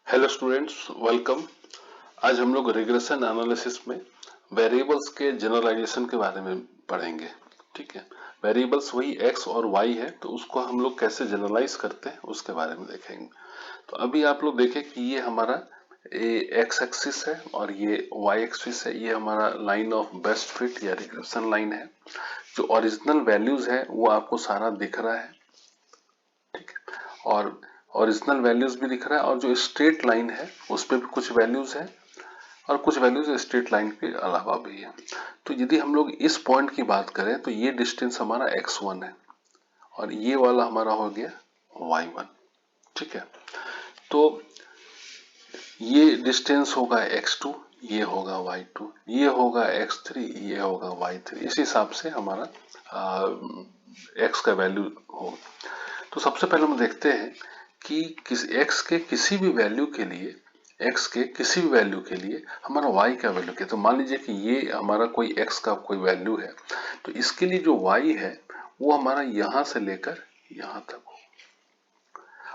Hello students, welcome. आज हम लोग रिग्रेशन एनालिसिस में वेरिएबल्स के जनरलाइजेशन के बारे में पढ़ेंगे। ठीक है, वेरिएबल्स वही x और y है, तो उसको हम लोग कैसे जनरलाइज करते हैं उसके बारे में देखेंगे। तो अभी आप लोग देखें कि ये हमारा x एक्सिस है और ये y एक्सिस है। ये हमारा लाइन ऑफ बेस्ट फिट या रिग्रेशन लाइन है। जो ओरिजिनल वैल्यूज है वो आपको सारा दिख रहा है। ठीक है, और ओरिजिनल वैल्यूज भी दिख रहा है और जो स्ट्रेट लाइन है उस पर भी कुछ वैल्यूज है और कुछ वैल्यूज स्ट्रेट लाइन के अलावा भी है। तो यदि हम लोग इस पॉइंट की बात करें तो ये डिस्टेंस हमारा x1 है और ये वाला हमारा हो गया y1। ठीक है, तो ये डिस्टेंस होगा x2, ये होगा y2, ये होगा x3, ये होगा y3। इस हिसाब से हमारा x का वैल्यू होगा। तो सबसे पहले हम देखते हैं कि x के किसी भी वैल्यू के लिए हमारा y का वैल्यू क्या। तो मान लीजिए कि ये हमारा कोई x का कोई वैल्यू है, तो इसके लिए जो y है वो हमारा यहां से लेकर यहां तक हो,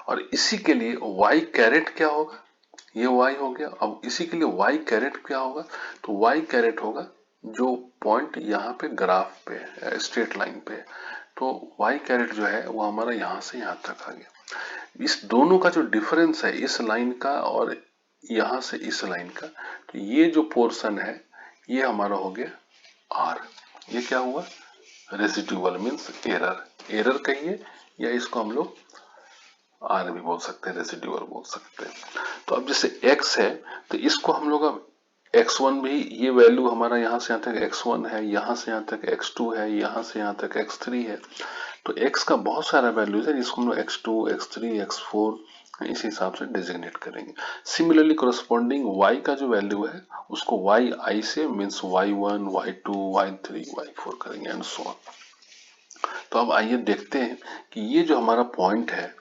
और इसी के लिए y कैरेट क्या होगा, ये y हो गया। अब इसी के लिए y कैरेट क्या होगा, तो y कैरेट होगा जो पॉइंट यहाँ पे ग्राफ पे है, स्ट्रेट लाइन पे है। तो y कैरेट जो है वो हमारा यहाँ से यहाँ तक आ गया। इस दोनों का जो डिफरेंस है इस लाइन का और यहाँ से इस लाइन का, तो ये जो पोर्शन है ये हमारा हो गया r। ये क्या हुआ, रेसिड्यूअल मीन्स एरर। एरर कहिए या इसको हम लोग आर भी बोल सकते हैं, रेसिड्यूअल बोल सकते हैं। तो अब जैसे x है तो इसको हम लोग अब x1 भी, ये वैल्यू हमारा यहाँ से यहाँ तक x1 है, यहाँ से यहाँ तक x2 है, यहाँ से यहाँ तक x3 है। तो x का बहुत सारा वैल्यूज है जिसको हम लोग x2, x3, x4 इस हिसाब से डिजिग्नेट करेंगे। सिमिलरली कोरस्पॉन्डिंग y का जो वैल्यू है उसको yi से means y1, y2, y3, y4 करेंगे एंड सो ऑन। तो अब आइए देखते हैं कि ये जो हमारा पॉइंट है,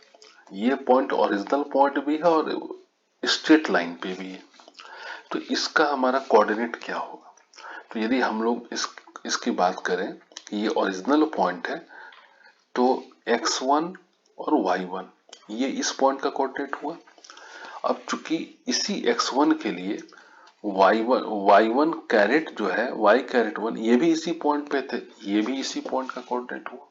ये पॉइंट ओरिजिनल पॉइंट भी है और स्ट्रेट लाइन पे भी है। तो इसका हमारा कोऑर्डिनेट क्या होगा। तो यदि हम लोग इसकी बात करें कि ये ओरिजिनल पॉइंट है, तो x1 और y1 ये इस पॉइंट का कोऑर्डिनेट हुआ। अब चूंकि इसी x1 के लिए y1 कैरेट जो है, y कैरेट 1, ये भी इसी पॉइंट पे थे, ये भी इसी पॉइंट का कोऑर्डिनेट हुआ।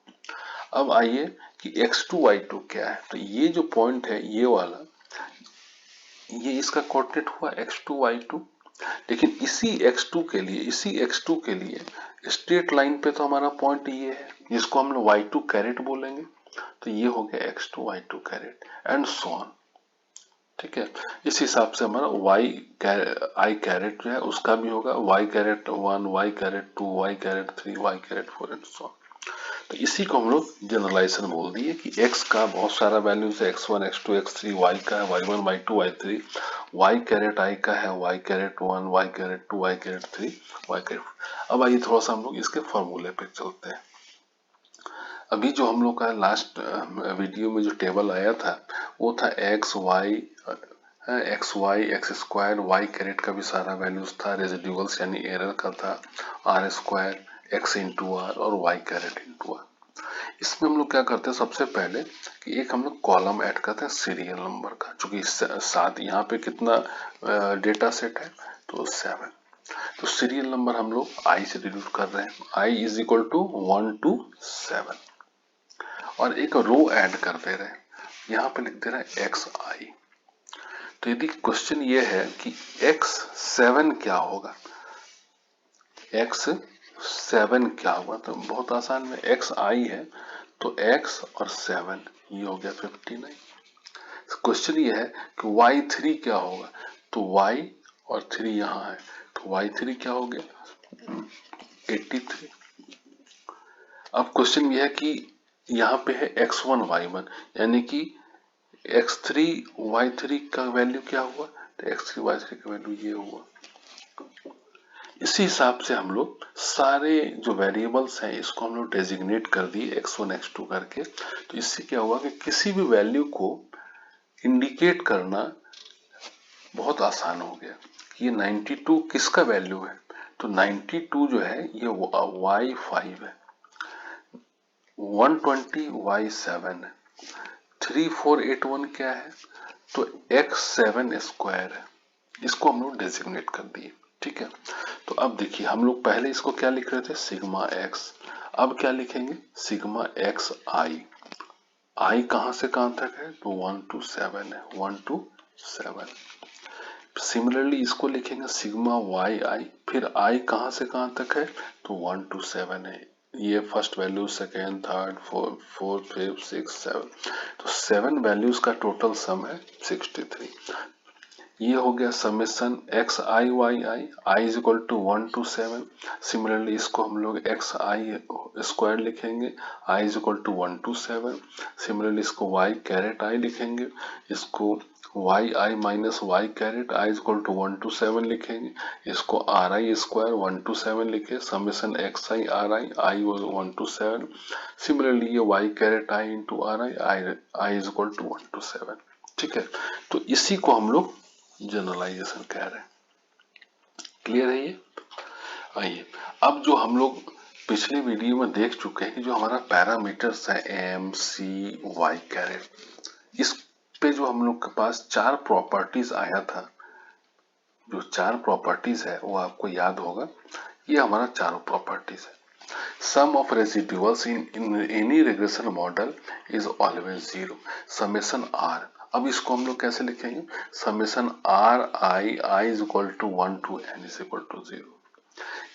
अब आइए कि x2 y2 क्या है। तो ये जो पॉइंट है ये वाला, ये इसका कोऑर्डिनेट हुआ x2 y2। लेकिन इसी x2 के लिए स्ट्रेट लाइन पे तो हमारा पॉइंट ये है जिसको हम लोग y2 कैरेट बोलेंगे। तो ये हो गया x2 y2 carrot and so on. ठीक है, इस हिसाब से हमारा i कैरेट जो है उसका भी होगा y caret 1, y caret 2, y caret 3, y caret 4 and so on. तो इसी को हम लोग जनरलाइजेशन बोल दिए कि x का बहुत सारा वैल्यूज है, x1, x2, x3, y का है y1, y2, y3, y carat i का है y caret 1, y caret 2, y caret 3, y caret. अब आइए थोड़ा सा हम लोग इसके फॉर्मूले पे चलते हैं। अभी जो हम लोग का लास्ट वीडियो में जो टेबल आया था वो था X Y X square, Y caret का भी सारा वैल्यूज था, रेजिड्यूअल्स यानी एरर का था, R square, X into R और वाई कैरेट इंटू आर। इसमें हम लोग क्या करते हैं, सबसे पहले कि एक हम लोग कॉलम ऐड करते हैं सीरियल नंबर का, चूंकि साथ यहाँ पे कितना डेटा सेट है, तो 7। तो सीरियल नंबर हम लोग i से डिड्यूस कर रहे हैं, i is equal to 1 to 7 और एक रो ऐड कर दे रहे हैं, यहाँ पे लिख दे रहा है xi। तो यदि क्वेश्चन ये है कि x7 क्या होगा, x7 क्या होगा, तो बहुत आसान में xi है तो x और 7 ये हो गया 59। क्वेश्चन ये है कि y3 क्या होगा, तो y और 3 यहाँ है तो y3 क्या हो गया 83। अब क्वेश्चन ये है कि यहाँ पे है x1 y1 यानी कि x3 y3 का वैल्यू क्या हुआ, तो x3 y3 का वैल्यू ये हुआ। इसी हिसाब से हम लोग सारे जो वेरिएबल्स हैं इसको हम लोग डेजिग्नेट कर दिए x1 x2 करके। तो इससे क्या हुआ कि किसी भी वैल्यू को इंडिकेट करना बहुत आसान हो गया। ये 92 किसका वैल्यू है, तो 92 जो है ये y5 है, 120 y7 है, 3481 क्या है, तो x7 स्क्वायर है, इसको हम लोग डेजिग्नेट कर दिए। ठीक है, तो अब देखिए हम लोग पहले इसको क्या लिख रहे थे, सिग्मा एक्स, अब क्या लिखेंगे, सिग्मा एक्स आई। आई कहां से कहां तक है, तो 1 to 7 है, 1 to 7। सिमिलरली इसको लिखेंगे सिग्मा वाई आई, फिर आई कहां से कहां तक है, तो 1 to 7 है। ये first value, second, third, fourth, fifth, six, seven, तो 7 वैल्यूज का टोटल सम है 63। ये हो गया summation x i y I, I is equal to 1 to 7। Similarly इसको हम लोग एक्स आई स्क्वायर लिखेंगे, i is equal to 1 to 7। Similarly इसको वाई कैरेट आई लिखेंगे, इसको y i minus y caret i is equal to 1 to 7 लिखेंगे, इसको are I square 1 to 7 लिखे, summation x i r I, i 1 to 7। Similarly ये y caret I into are I, I is equal to 1 to 7। ठीक है, तो इसी को हम लोग जनरलाइजेशन कह रहे हैं। क्लियर है ये? आइए, अब जो हम लोग पिछले वीडियो में देख चुके हैं कि जो हमारा पैरामीटर्स है एम सी वाई कैरेट, इस पे जो हम लोग के पास 4 प्रॉपर्टीज आया था, जो 4 प्रॉपर्टीज है वो आपको याद होगा। ये हमारा चारों प्रॉपर्टीज है। Sum of residuals in any regression model is always 0, summation r. अब इसको हम लोग कैसे लिखेंगे, summation r I, I is equal to 1 to n is equal to 0।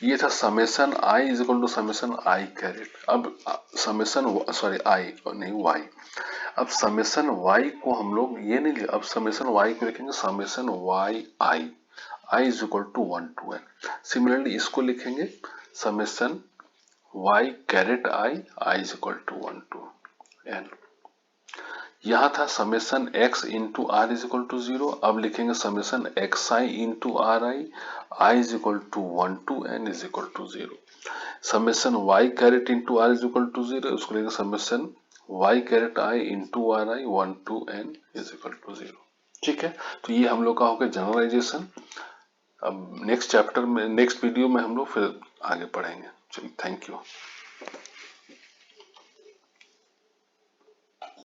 ये था summation i is equal to summation i caret. अब summation sorry i नहीं वाई, अब समेसन वाई को हम लोग ये नहीं, अब समेसन वाई को लिखेंगे summation Y I, I is equal to 1 to n। Similarly इसको लिखेंगे summation y caret I, I is equal to 1 to n। यहां था summation x into R is equal to 0, अब लिखेंगे summation x I into are I, I is equal to 1 to n is equal to 0। Summation y caret into R is equal to 0, उसको लिखेंगे summation y caret I into are I 1 to n is equal to 0। ठीक है, तो ये हम लोग का हो गया जनरलाइजेशन। अब नेक्स्ट चैप्टर में, नेक्स्ट वीडियो में हम लोग फिर आगे पढ़ेंगे। चलिए, थैंक यू।